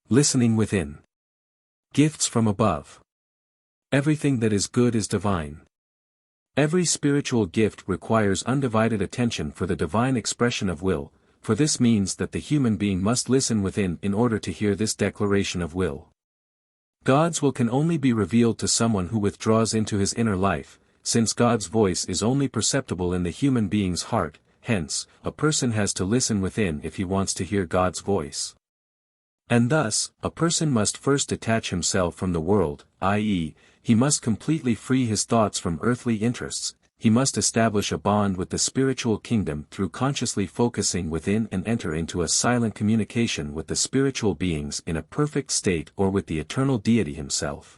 Listening within. Gifts from above. Everything that is good is divine. Every spiritual gift requires undivided attention for the divine expression of will, for this means that the human being must listen within in order to hear this declaration of will. God's will can only be revealed to someone who withdraws into his inner life, since God's voice is only perceptible in the human being's heart, hence, a person has to listen within if he wants to hear God's voice. And thus, a person must first detach himself from the world, i.e., he must completely free his thoughts from earthly interests, he must establish a bond with the spiritual kingdom through consciously focusing within and enter into a silent communication with the spiritual beings in a perfect state or with the eternal Deity Himself.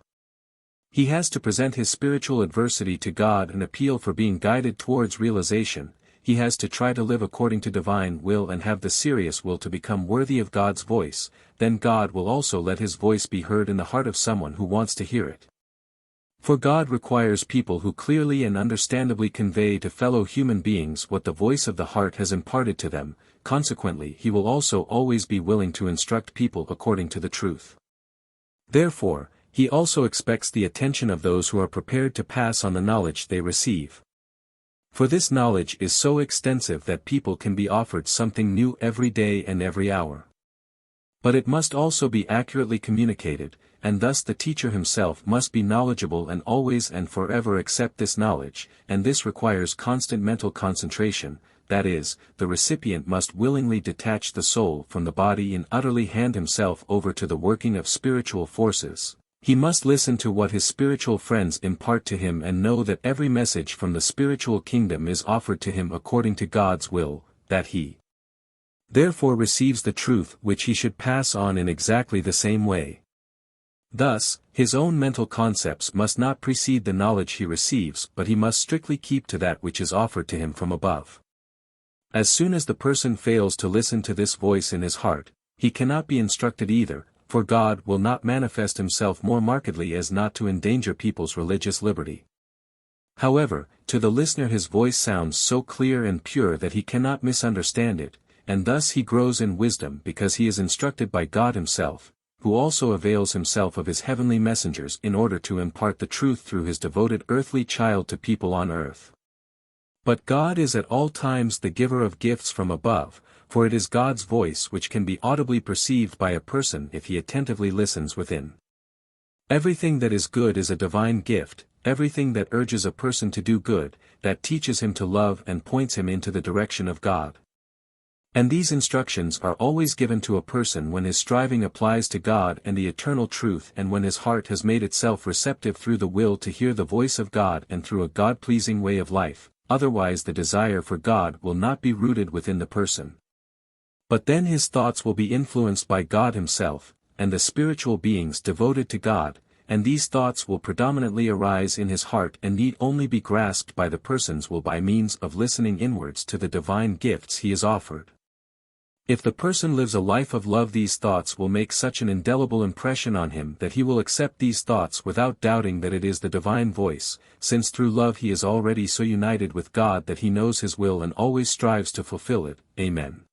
He has to present his spiritual adversity to God and appeal for being guided towards realization. He has to try to live according to divine will and have the serious will to become worthy of God's voice, then God will also let his voice be heard in the heart of someone who wants to hear it. For God requires people who clearly and understandably convey to fellow human beings what the voice of the heart has imparted to them, consequently he will also always be willing to instruct people according to the truth. Therefore, he also expects the attention of those who are prepared to pass on the knowledge they receive. For this knowledge is so extensive that people can be offered something new every day and every hour. But it must also be accurately communicated, and thus the teacher himself must be knowledgeable and always and forever accept this knowledge, and this requires constant mental concentration, that is, the recipient must willingly detach the soul from the body and utterly hand himself over to the working of spiritual forces. He must listen to what his spiritual friends impart to him and know that every message from the spiritual kingdom is offered to him according to God's will, that he therefore receives the truth which he should pass on in exactly the same way. Thus, his own mental concepts must not precede the knowledge he receives, but he must strictly keep to that which is offered to him from above. As soon as the person fails to listen to this voice in his heart, he cannot be instructed either, for God will not manifest himself more markedly as not to endanger people's religious liberty. However, to the listener his voice sounds so clear and pure that he cannot misunderstand it, and thus he grows in wisdom because he is instructed by God himself, who also avails himself of his heavenly messengers in order to impart the truth through his devoted earthly child to people on earth. But God is at all times the giver of gifts from above, for it is God's voice which can be audibly perceived by a person if he attentively listens within. Everything that is good is a divine gift, everything that urges a person to do good, that teaches him to love and points him into the direction of God. And these instructions are always given to a person when his striving applies to God and the eternal truth and when his heart has made itself receptive through the will to hear the voice of God and through a God-pleasing way of life, otherwise the desire for God will not be rooted within the person. But then his thoughts will be influenced by God himself, and the spiritual beings devoted to God, and these thoughts will predominantly arise in his heart and need only be grasped by the person's will by means of listening inwards to the divine gifts he is offered. If the person lives a life of love, these thoughts will make such an indelible impression on him that he will accept these thoughts without doubting that it is the divine voice, since through love he is already so united with God that he knows his will and always strives to fulfill it. Amen.